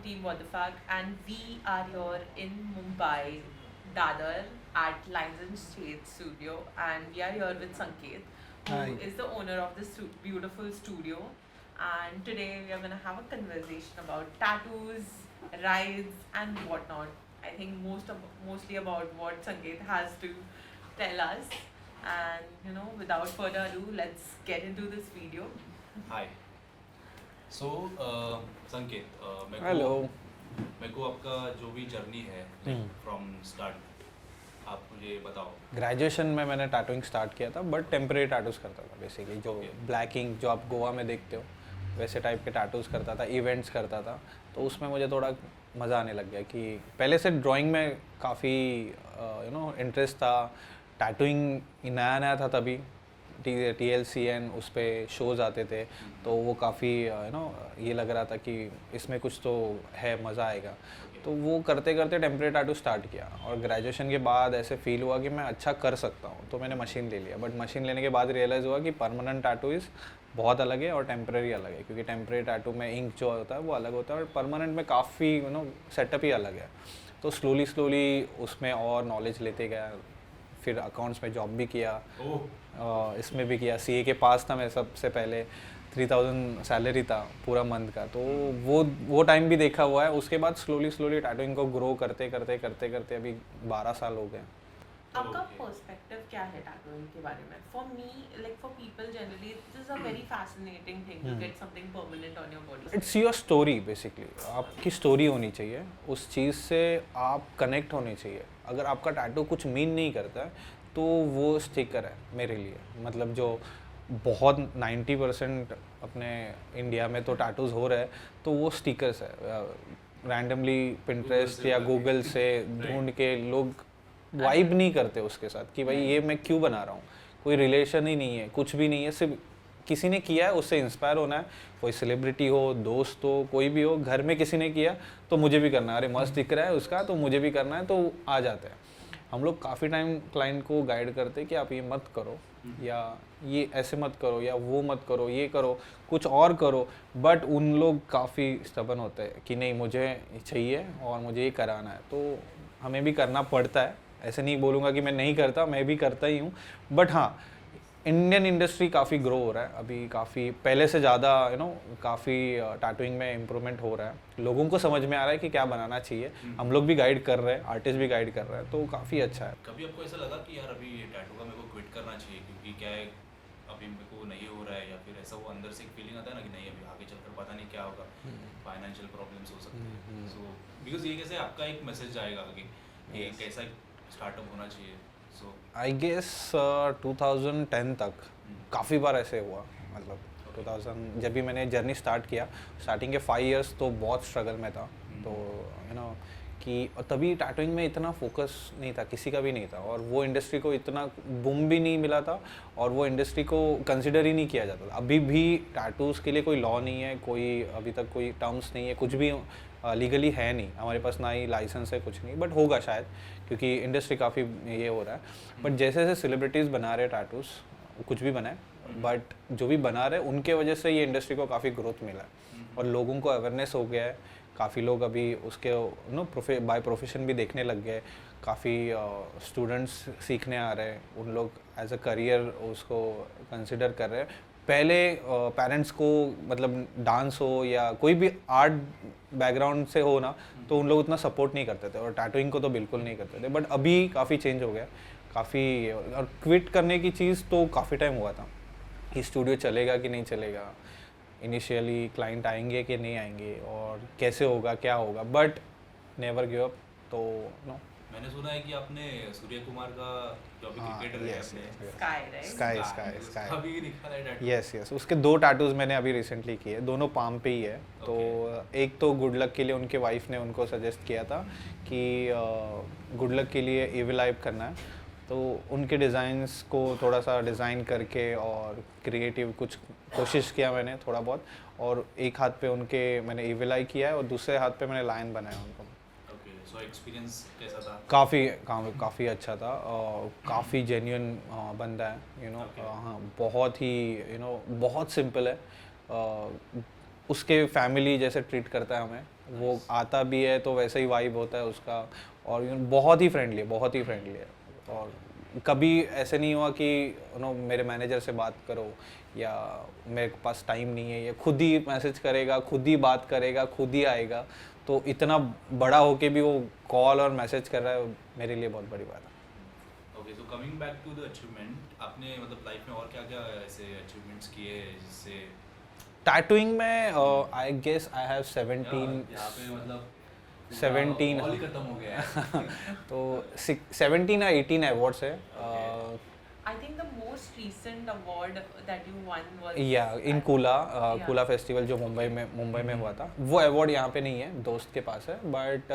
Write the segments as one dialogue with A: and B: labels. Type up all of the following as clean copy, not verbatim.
A: Team What the Fuck, and we are here in Mumbai, Dadar, at Lines and Shades Studio, and we are here with Sanket, who
B: Hi.
A: is the owner of this beautiful studio. And today we are gonna have a conversation about tattoos, rides, and whatnot. I think mostly about what Sanket has to tell us. And without further ado, let's get into this video.
C: हाय सो संकेत मेरे
B: hello.
C: को मेरे को आपका जो भी journey है from start आप मुझे बताओ।
B: ग्रेजुएशन में मैंने टैटूइंग स्टार्ट किया था, बट टेम्परेरी टैटूज करता था बेसिकली, जो
C: Okay.
B: ब्लैकिंग जो आप गोवा में देखते हो वैसे टाइप के टैटूज करता था, इवेंट्स करता था। तो उसमें मुझे थोड़ा मज़ा आने लग गया कि पहले से ड्राइंग में काफ़ी इंटरेस्ट था। टैटूइंग नया नया था तभी, TLCN उस पर शोज़ आते थे, तो वो काफ़ी ये लग रहा था कि इसमें कुछ तो है, मज़ा आएगा। तो वो करते करते टेम्परेरी टैटू स्टार्ट किया, और ग्रेजुएशन के बाद ऐसे फील हुआ कि मैं अच्छा कर सकता हूँ, तो मैंने मशीन ले लिया। बट मशीन लेने के बाद रियलाइज़ हुआ कि परमानेंट टैटूइज बहुत अलग है और टेम्परेरी अलग है, क्योंकि टेम्परेरी टैटू में इंक जो होता है वो अलग होता है, और परमानेंट में काफ़ी सेटअप ही अलग है। तो स्लोली उसमें और नॉलेज लेते गया। फिर अकाउंट्स में जॉब भी किया, इसमें भी किया। CA के पास था मैं सबसे पहले, 3000 सैलरी था पूरा मंथ का। तो वो टाइम भी देखा हुआ है। उसके बाद स्लोली टैटूइंग को ग्रो करते अभी 12 साल हो गए।
A: आपका पर्सपेक्टिव क्या है टैटूइंग के बारे में? For me, like for people generally, it is a very fascinating thing to get something permanent on your body.
B: It's your story basically. आपकी स्टोरी होनी चाहिए, उस चीज़ से आप कनेक्ट होने चाहिए। अगर आपका टैटू कुछ मीन नहीं करता है तो वो स्टिकर है मेरे लिए। मतलब जो बहुत 90% अपने इंडिया में तो टैटूज़ हो रहे हैं, तो वो स्टिकर्स है। रैंडमली पिंटरेस्ट या गूगल से ढूंढ के लोग वाइब नहीं करते उसके साथ कि भाई ये मैं क्यों बना रहा हूँ। कोई रिलेशन ही नहीं है, कुछ भी नहीं है, सिर्फ किसी ने किया है उससे इंस्पायर होना है। कोई सेलिब्रिटी हो, दोस्त हो, कोई भी हो, घर में किसी ने किया तो मुझे भी करना है। अरे मस्त दिख रहा है उसका, तो मुझे भी करना है, तो आ जाते हैं। हम लोग काफ़ी टाइम क्लाइंट को गाइड करते हैं कि आप ये मत करो, या ये ऐसे मत करो, या वो मत करो, ये करो, कुछ और करो। बट उन लोग काफ़ी स्टबन होते हैं कि नहीं, मुझे चाहिए और मुझे ये कराना है, तो हमें भी करना पड़ता है। ऐसे नहीं बोलूँगा कि मैं नहीं करता, मैं भी करता ही हूँ। बट हाँ, इंडियन इंडस्ट्री काफ़ी ग्रो हो रहा है अभी, काफ़ी पहले से ज़्यादा काफ़ी टैटूइंग में इम्प्रूवमेंट हो रहा है। लोगों को समझ में आ रहा है कि क्या बनाना चाहिए। हम लोग भी गाइड कर रहे हैं, आर्टिस्ट भी गाइड कर रहे हैं, तो काफ़ी अच्छा है।
C: कभी आपको ऐसा लगा कि यार अभी ये टैटू का मेरे को क्विट करना चाहिए, क्योंकि क्या है अभी मेरे को नहीं हो रहा है, या फिर ऐसा वो अंदर से एक फीलिंग आता है ना कि नहीं अभी आगे चलकर पता नहीं क्या होगा, फाइनेंशियल प्रॉब्लम्स हो सकते हैं। सो बिकॉज ये कैसे आपका एक मैसेज आएगा कि ये कैसा स्टार्टअप होना चाहिए। सो
B: आई गेस 2010 तक काफ़ी बार ऐसे हुआ। मतलब 2000 जब भी मैंने जर्नी स्टार्ट किया, स्टार्टिंग के 5 इयर्स तो बहुत स्ट्रगल में था। तो कि तभी टैटूइंग में इतना फोकस नहीं था, किसी का भी नहीं था, और वो इंडस्ट्री को इतना बूम भी नहीं मिला था, और वो इंडस्ट्री को कंसिडर ही नहीं किया जाता था। अभी भी टैटूज़ के लिए कोई लॉ नहीं है, कोई अभी तक कोई टर्म्स नहीं है, कुछ भी लीगली है नहीं हमारे पास, ना ही लाइसेंस है, कुछ नहीं। बट होगा शायद, क्योंकि इंडस्ट्री काफ़ी ये हो रहा है। बट जैसे जैसे सेलिब्रिटीज़ बना रहे टैटूज़, कुछ भी बनाए, बट जो भी बना रहे उनके वजह से ये इंडस्ट्री को काफ़ी ग्रोथ मिला है, और लोगों को अवेयरनेस हो गया है। काफ़ी लोग अभी उसके बाय प्रोफेशन भी देखने लग गए। काफ़ी स्टूडेंट्स सीखने आ रहे हैं, उन लोग एज अ करियर उसको कंसिडर कर रहे हैं। पहले पेरेंट्स को, मतलब डांस हो या कोई भी आर्ट बैकग्राउंड से हो ना, तो उन लोग उतना सपोर्ट नहीं करते थे, और टैटूइंग को तो बिल्कुल नहीं करते थे। बट अभी काफ़ी चेंज हो गया, काफ़ी। और क्विट करने की चीज़ तो काफ़ी टाइम हुआ था कि स्टूडियो चलेगा कि नहीं चलेगा, इनिशियली क्लाइंट आएंगे कि नहीं आएंगे, और कैसे होगा, क्या होगा। But never give up. तो नो,
C: मैंने सुना है कि आपने सूर्य कुमार का जो अभी क्रिकेटर है अपने
A: Sky, right?
B: स्काई
C: अभी निकाला है टैटू।
B: यस, उसके 2 टैटूज मैंने अभी रिसेंटली किए, दोनों पाम पे ही है। तो एक तो गुड लक के लिए उनके वाइफ ने उनको सजेस्ट किया था कि गुड लक के लिए इविल आइप करना है, तो उनके डिज़ाइंस को थोड़ा सा डिज़ाइन करके और क्रिएटिव कुछ कोशिश किया मैंने थोड़ा बहुत। और एक हाथ पे उनके मैंने इविल आई किया है, और दूसरे हाथ पे मैंने लायन बनाया उनको।
C: सो एक्सपीरियंस कैसा था?
B: काफ़ी अच्छा था। काफ़ी जेन्युइन बंदा है, हाँ, बहुत ही बहुत सिंपल है। उसके फैमिली जैसे ट्रीट करता है हमें, वो आता भी है तो वैसा ही वाइब होता है उसका, और बहुत ही फ्रेंडली है। और कभी ऐसे नहीं हुआ कि मेरे मैनेजर से बात करो या मेरे पास टाइम नहीं है, ये खुद ही मैसेज करेगा, खुद ही बात करेगा, खुद ही आएगा। तो इतना बड़ा होके भी वो कॉल और मैसेज कर रहा है, मेरे लिए बहुत बड़ी बात है।
C: Okay, so coming back to the achievement, आपने मतलब लाइफ में और क्या क्या ऐसे अचीवमेंट्स किए हैं जिससे
B: टैटूइंग में आई गेस आई हैव 17
C: यहाँ पे मतलब
B: 17
C: ऑल ही खत्म हो गया है।
B: तो 17 या 18 अवार्ड्स है।
A: I think the most recent award that you won was
B: या इन कूला
A: Yeah.
B: कूला फेस्टिवल जो मुंबई में हुआ था, वो अवार्ड यहाँ पे नहीं है, दोस्त के पास है। बट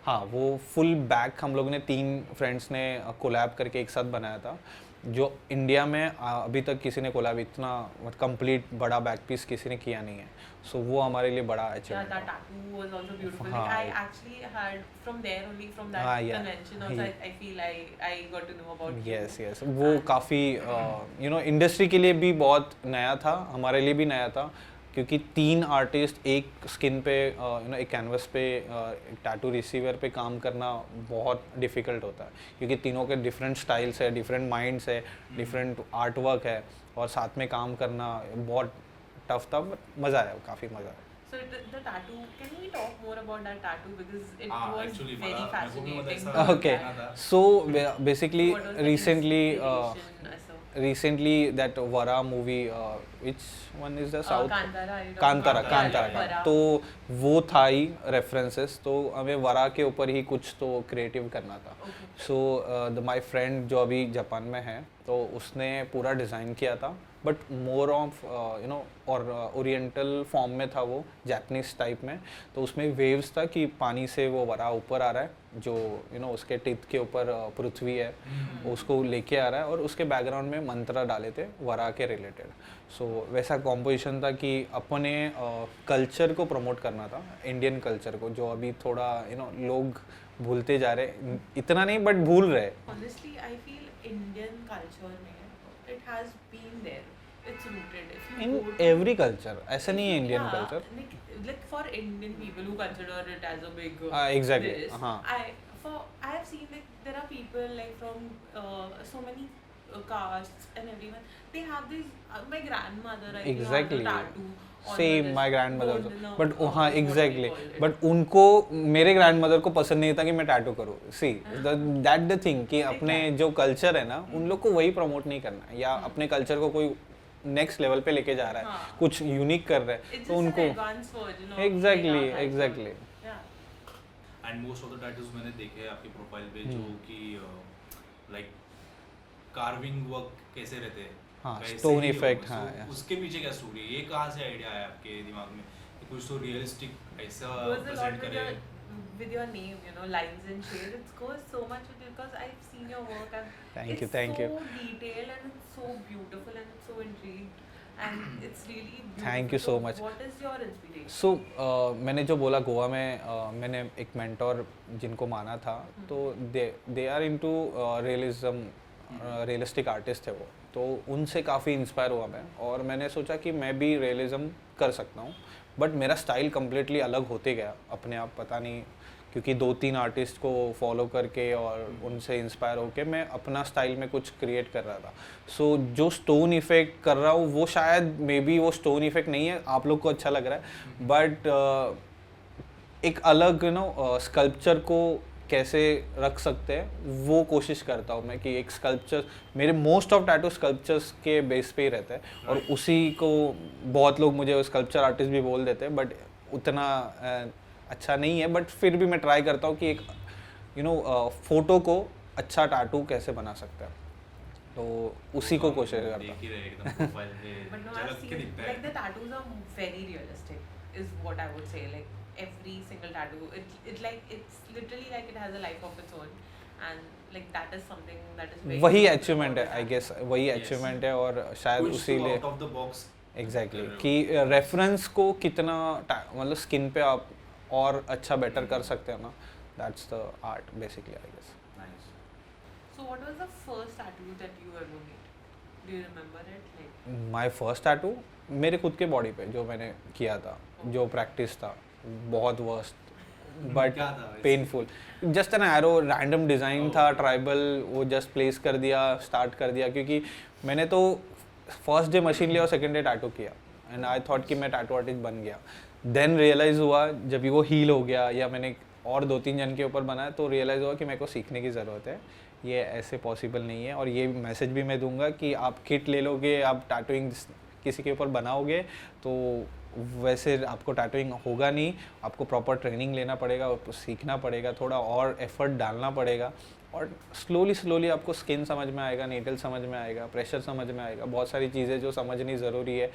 B: हाँ, वो फुल बैक हम लोग ने 3 फ्रेंड्स ने कोलैब करके एक साथ बनाया था, जो इंडिया में अभी तक किसी ने कोलैब इतना कंप्लीट बड़ा बैक पीस किसी ने किया नहीं है। सो वो हमारे लिए बड़ा
A: Yeah,
B: अचीवमेंट
A: that
B: था।
A: tattoo was also beautiful.
B: हाँ,
A: Like I
B: yeah.
A: actually had from there only from that
B: Yeah.
A: convention also I feel I got to know about you.
B: Yes वो काफ़ी इंडस्ट्री के लिए भी बहुत नया था, हमारे लिए भी नया था, क्योंकि 3 आर्टिस्ट एक स्किन पे एक कैनवस पे एक टैटू रिसीवर पे काम करना बहुत डिफ़िकल्ट होता है, क्योंकि तीनों के डिफरेंट स्टाइल्स है, डिफरेंट माइंड्स है, डिफरेंट आर्ट वर्क है, और साथ में काम करना बहुत टफ था, बट मज़ा आया, काफ़ी मज़ा आया।
A: So the tattoo, can we talk more about that tattoo because it
C: हाँ,
A: was
C: actually
A: very
C: मेरे को भी
A: fascinating.
C: मतलब
A: to
B: Okay.
A: look at.
B: So basically
A: What was the
B: recently
A: inspiration, so?
B: recently that Vara movie, which one is the South?
A: Kantara. you know,
B: Kantara
A: yeah,
B: Kantara
A: Vara.
B: तो वो था ही references, तो हमें वरा के ऊपर ही कुछ तो क्रिएटिव करना था।
A: Okay.
B: सो माय फ्रेंड जो अभी जापान में है, तो उसने पूरा डिज़ाइन किया था, बट मोर ऑफ और ओरिएंटल फॉर्म में था, वो जापानीज टाइप में। तो उसमें वेव्स था कि पानी से वो वरा ऊपर आ रहा है, जो उसके टिथ के ऊपर पृथ्वी है, उसको लेके आ रहा है, और उसके बैकग्राउंड में मंत्र डाले थे वरा के रिलेटेड। सो वैसा कॉम्पोजिशन था कि अपने कल्चर को प्रमोट करना था, इंडियन कल्चर को, जो अभी थोड़ा लोग भूलते जा रहे, इतना नहीं बट भूल रहे।
A: Honestly, I feel Indian culture में it has been there. It's rooted. If you
B: in
A: go to-
B: every culture, ऐसा नहीं है Indian
A: Yeah,
B: culture.
A: like for Indian people who consider it as a big
B: Exactly,
A: this,
B: हाँ।
A: I have seen like there are people like from so many castes and everyone they have these my grandmother I think
B: Exactly.
A: has a tattoo on
B: same
A: this
B: my grandmother,
A: golden,
B: but हाँ
A: what we
B: exactly,
A: call it.
B: But उनको, मेरे grandmother को पसंद नहीं था कि मैं tattoo करूँ। सी दैट द थिंग कि अपने जो कल्चर है ना, उन लोग को वही प्रमोट नहीं करना है, या अपने कल्चर को कोई नेक्स्ट लेवल पे लेके जा रहा है,
A: हाँ।
B: कुछ यूनिक कर रहा है,
A: It's
B: तो
A: just
B: उनको
A: an advanced version of
B: exactly
A: like our culture.
B: Exactly
A: Yeah.
C: And most of the tattoos मैंने देखे हैं आपके प्रोफाइल पे जो कि लाइक कार्विंग वर्क कैसे रहते हैं,
B: हाँ,
C: वैसे
B: stone
C: ही हो,
B: effect,
C: so
B: हाँ, yeah.
C: उसके पीछे क्या स्टोरी है, ये कहाँ से आइडिया आया आपके दिमाग में कि कुछ तो रियलिस्टिक ऐसा
A: Goes a lot
C: present
A: with
C: करे?
A: your name, lines and shades. It goes so much with you because I've seen your work and
B: Thank you,
A: it's
B: thank
A: so
B: you.
A: detailed and it's so beautiful and it's so intrigued and it's really beautiful.
B: Thank you so much.
A: What is your inspiration?
B: सो मैंने जो बोला, गोवा में मैंने एक mentor जिनको माना था, तो they are into realism, realistic artist है वो, तो उनसे काफ़ी इंस्पायर हुआ मैं, और मैंने सोचा कि मैं भी रियलिज्म कर सकता हूँ, बट मेरा स्टाइल कम्प्लीटली अलग होते गया अपने आप, पता नहीं, क्योंकि 2-3 आर्टिस्ट को फॉलो करके और उनसे इंस्पायर होके मैं अपना स्टाइल में कुछ क्रिएट कर रहा था। सो जो स्टोन इफेक्ट कर रहा हूँ वो शायद मे बी वो स्टोन इफेक्ट नहीं है, आप लोग को अच्छा लग रहा है, बट एक अलग स्कल्पचर को कैसे रख सकते हैं वो कोशिश करता हूँ मैं, कि एक स्कल्पचर, मेरे मोस्ट ऑफ टैटू स्कल्पचर्स के बेस पे ही रहता है, और उसी को बहुत लोग मुझे स्कल्पचर आर्टिस्ट भी बोल देते हैं, बट उतना अच्छा नहीं है, बट फिर भी मैं ट्राई करता हूँ कि एक फोटो को अच्छा टैटू कैसे बना सकता है, तो उसी को कोशिश करता हूँ।
C: देख ही रहे एकदम प्रोफाइल पे
A: But no, I've
C: झलक के
A: seen
C: दिखता
A: like the
C: है।
A: tattoos are very realistic, is what I would say. Like every single tattoo, it's literally like it has a life of its own, and like that is something that is very.
B: वही
A: beautiful
B: achievement है,
A: about
B: I
A: it.
B: Guess वही
C: Yes.
B: Achievement है, और शायद
C: कुछ
B: उसी
C: तो
B: लिए
C: out of the box
B: exactly
C: कर रहे हो।
B: कि रेफरेंस को कितना मतलब स्किन पे आप और अच्छा बेटर कर सकते हो ना, that's the art basically, I guess.
C: Nice.
A: So what was the first tattoo that you ever made? Do you remember it? Like
B: my first tattoo मेरे खुद के बॉडी पे जो मैंने किया था, जो प्रैक्टिस था, बहुत वर्स्ट बट
C: क्या था वैसे?
B: Painful. Just an arrow, random design था ट्राइबल, वो जस्ट प्लेस कर दिया, स्टार्ट कर दिया. क्योंकि मैंने तो फर्स्ट डे मशीन लिया और सेकेंड डे टैटू किया एंड आई थॉट कि मैं टैटू आर्टिस्ट बन गया. देन रियलाइज़ हुआ जब वो हील हो गया या मैंने और 2-3 जन के ऊपर बनाया तो रियलाइज़ हुआ कि मेरे को सीखने की ज़रूरत है. ये ऐसे पॉसिबल नहीं है. और ये मैसेज भी मैं दूंगा कि आप किट ले लोगे, आप टैटूइंग किसी के ऊपर बनाओगे तो वैसे आपको टैटूइंग होगा नहीं. आपको प्रॉपर ट्रेनिंग लेना पड़ेगा, आपको सीखना पड़ेगा, थोड़ा और एफर्ट डालना पड़ेगा और स्लोली आपको स्किन समझ में आएगा, नेटल समझ में आएगा, प्रेशर समझ में आएगा. बहुत सारी चीज़ें जो समझनी ज़रूरी है.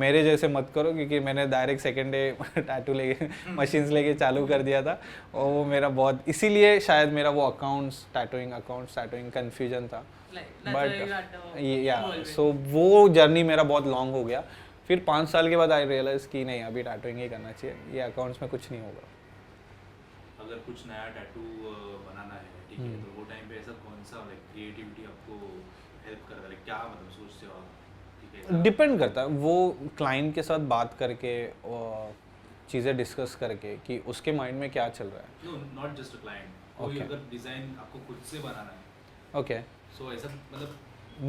B: मेरे जैसे मत करो क्योंकि मैंने डायरेक्ट सेकेंड डे टैटू लेके मशीन्स लेके चालू कर दिया था और वो मेरा बहुत, इसीलिए शायद मेरा वो अकाउंट्स टैटूइंग कन्फ्यूजन था. बट या सो वो जर्नी मेरा बहुत लॉन्ग हो गया. फिर 5 साल के बाद आई रियलाइज़ कि नहीं, अभी टैटूइंग ही करना चाहिए, ये अकाउंट्स में कुछ नहीं होगा.
C: अगर कुछ नया टैटू बनाना है, ठीक है, तो वो टाइम पे ऐसा कौन सा लाइक क्रिएटिविटी आपको हेल्प करता है, क्या मतलब सोचते हो आप, ठीक है?
B: डिपेंड करता है वो क्लाइंट के साथ बात करके चीज़ें डिस्कस करके कि उसके माइंड में क्या चल रहा है.
C: No, not just a client, कोई
B: Okay.
C: अगर डिज़ाइन आपको खुद से बनाना है,
B: ओके.
C: सो ऐसा मतलब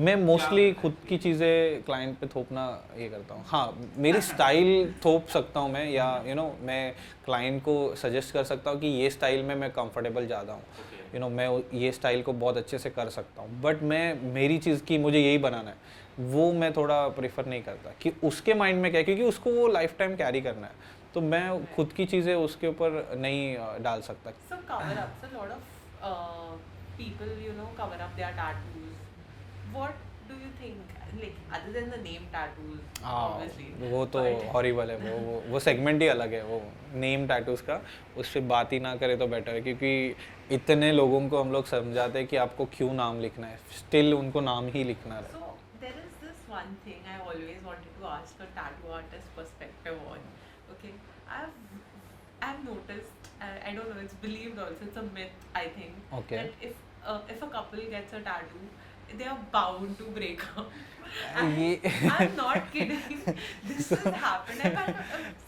B: मैं मोस्टली
C: क्या-
B: खुद की चीज़ें क्लाइंट पे थोपना ये करता हूँ. हाँ, मेरी स्टाइल थोप सकता हूँ मैं, या मैं क्लाइंट को सजेस्ट कर सकता हूँ कि ये स्टाइल में मैं कंफर्टेबल ज़्यादा हूँ.
C: ओके,
B: मैं ये स्टाइल को बहुत अच्छे से कर सकता हूँ. बट मैं मेरी चीज़ की मुझे यही बनाना है, वो मैं थोड़ा प्रेफर नहीं करता कि उसके माइंड में क्या है, क्योंकि उसको वो लाइफ टाइम कैरी करना है. तो मैं खुद की चीज़ें उसके ऊपर नहीं डाल सकता.
A: So cover ups, a lot of people, cover up their tattoos. What do you think? Like other than the name tattoos, obviously.
B: वो तो
A: but-
B: हॉरिबल है. वो सेगमेंट ही अलग है. वो नेम टैटूज का, उससे बात ही ना करे तो बेटर है. क्योंकि इतने लोगों को हम लोग समझाते हैं कि आपको क्यों नाम लिखना है, स्टिल उनको नाम ही लिखना है.
A: So there is this one thing I always wanted to ask a tattoo artist perspective on. Okay, I've noticed. I don't know. It's believed also. It's a myth. I think
B: Okay.
A: that if a couple gets a tattoo, they are bound to break up.
B: ये-
A: I'm not kidding. This has happened. I've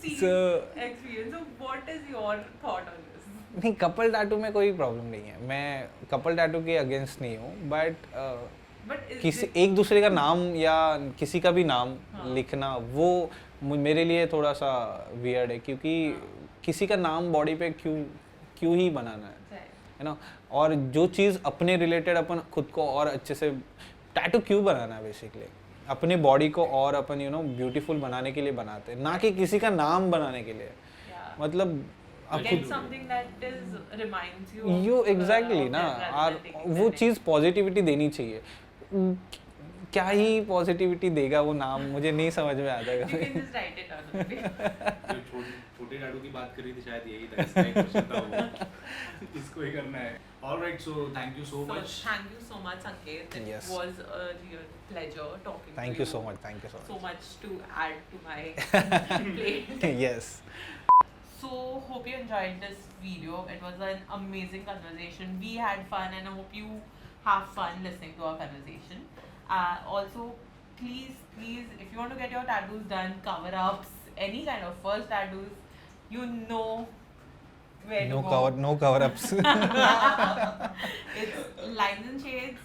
A: seen
B: So-
A: experience. So what is your thought on this?
B: नहीं, couple tattoo में कोई problem नहीं है. मैं couple tattoo के against नहीं हूँ. बट
A: But is
B: किसी
A: it,
B: एक दूसरे का नाम या किसी का भी नाम
A: हाँ.
B: लिखना वो मेरे लिए थोड़ा सा वियर्ड है. क्योंकि किसी का नाम बॉडी पे क्यों ही बनाना है ना. और जो चीज़ अपने रिलेटेड अपन खुद को और अच्छे से, टैटू क्यों बनाना है बेसिकली, अपने बॉडी को और अपन ब्यूटीफुल बनाने के लिए बनाते हैं, ना कि किसी का नाम बनाने के लिए.
A: yeah.
B: मतलब आप
A: Get
B: खुद
A: something that reminds you. of,
B: you exactly
A: of
B: ना.
A: them rather
B: और
A: than taking
B: वो
A: their
B: चीज़ पॉजिटिविटी देनी चाहिए. क्या ही पॉजिटिविटी देगा वो नाम, मुझे नहीं समझ में आता
A: name. You
B: है.
A: can just write it down. Okay?
C: जो छोटे टैटू की बात करी थी शायद यही था, इसका एक क्वेश्चन था वो इसको ही करना है. Alright, so thank you so
A: So
C: much.
A: thank you so much, Sanket. It
B: Yes.
A: was a real pleasure talking to
B: thank you so much. Thank you
A: So
B: so
A: much to add to my plate.
B: Much. Yes.
A: So hope you enjoyed this video. It was an amazing conversation. We had fun, and I hope you have fun listening to our conversation. Also, please, if you want to get your tattoos done, cover ups, any kind of false tattoos, you know where
B: no
A: to
B: cover,
A: go.
B: No cover ups.
A: It's Lines and Shades,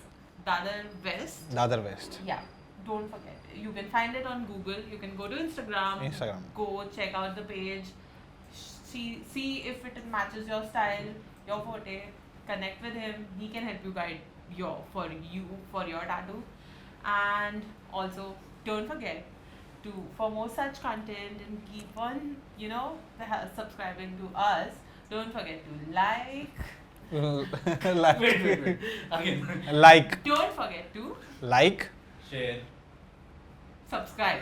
A: Dadar West.
B: Dadar west.
A: Yeah, don't forget. You can find it on Google. You can go to Instagram.
B: Instagram.
A: Go check out the page. See if it matches your style, your forte. Connect with him. He can help you guide for your tattoo. And also, don't forget for more such content and keep on subscribing to us. Don't forget to like.
C: Wait. Again.
B: Like
A: Don't forget to
B: like
C: Share.
A: subscribe.